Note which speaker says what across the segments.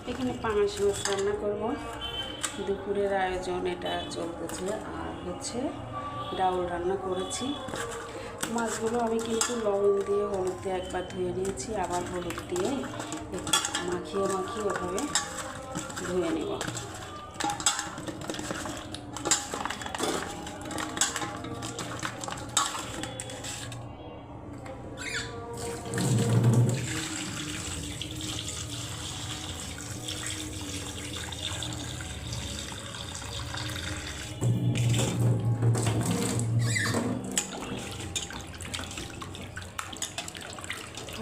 Speaker 1: এখানে পাঙাশ মাছ রান্না করব। দুপুরের আয়োজন এটা চলতেছে। আর হচ্ছে ডাউল রান্না করেছি। মাছগুলো আমি কিন্তু লবণ দিয়ে হলুদ দিয়ে একবার ধুয়ে নিয়েছি, আবার হলুদ দিয়ে একটু মাখিয়ে এভাবে ধুয়ে নেব।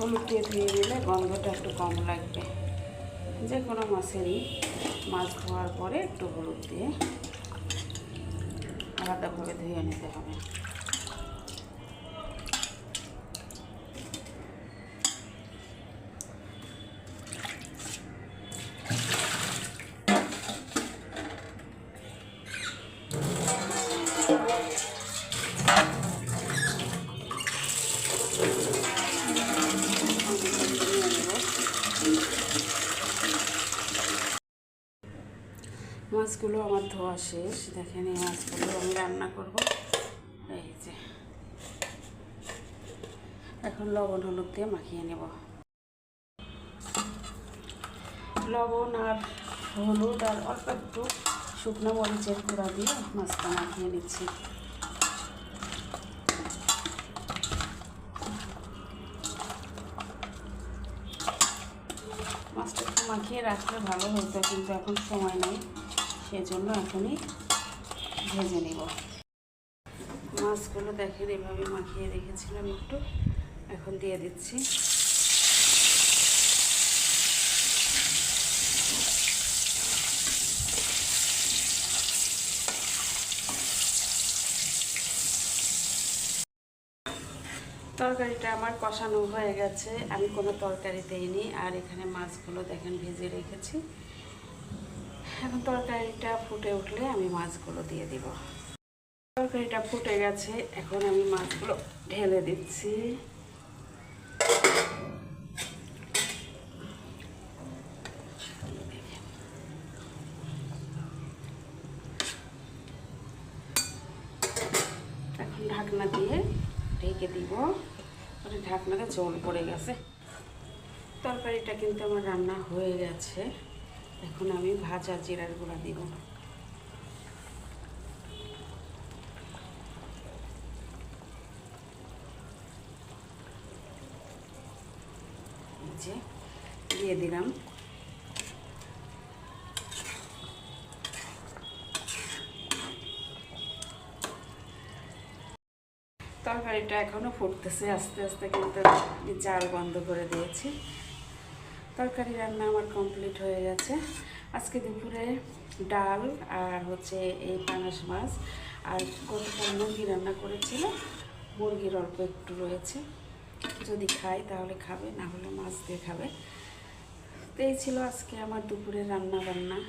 Speaker 1: হলুদ দিয়ে ধুয়ে নিলে গন্ধটা একটু কম লাগবে। যে কোনো মাছেরই মাছ ধোয়ার পরে একটু হলুদ দিয়ে আলাদাভাবে ধুয়ে নিতে হবে। মাছগুলো আমার ধোয়া শেষ। দেখেন এই মাছগুলো আমি রান্না করব। এই যে এখন লবণ হলুদ দিয়ে মাখিয়ে নেব। লবণ আর হলুদ আর অল্প একটু শুকনো মরিচের গুঁড়া দিয়ে মাছটা মাখিয়ে নিচ্ছি। মাছটা একটু মাখিয়ে রাখলে ভালো হতো, কিন্তু এখন সময় নেই, সেজন্য এখনই ভেজে নেব। মাছগুলো দেখেন এভাবে মাখিয়ে রেখেছিলাম একটু, এখন দিয়ে দিচ্ছি। তরকারিটা আমার কষানো হয়ে গেছে, আমি কোনো তরকারি দেইনি। আর এখানে মাছগুলো দেখেন ভেজে রেখেছি। এখন তরকারিটা ফুটে উঠলে আমি মাছগুলো দিয়ে দিব। তরকারিটা ফুটে গেছে, এখন আমি মাছগুলো ঢেলে দিচ্ছি। এখন ঢাকনা দিয়ে ঢেকে দিব। ঢাকনাতে জল পড়ে গেছে। তরকারিটা কিন্তু আমার রান্না হয়ে গেছে। এখন আমি ভাজা জিরার গুঁড়া দিব। যে দিয়ে দিলাম। তরকারিটা এখনো ফুটতেছে আস্তে আস্তে, কিন্তু জাল বন্ধ করে দিয়েছি। তরকারি রান্না আমার কমপ্লিট হয়ে গেছে। আজকে দুপুরে ডাল আর হচ্ছে এই পাঙাশ মাছ, আর গতকাল মুরগি রান্না করেছিল। মুরগির অল্প একটু রয়েছে, যদি খায় তাহলে খাবে, না হলে মাছ দিয়ে খাবে। তো এই ছিল আজকে আমার দুপুরের রান্না বান্না।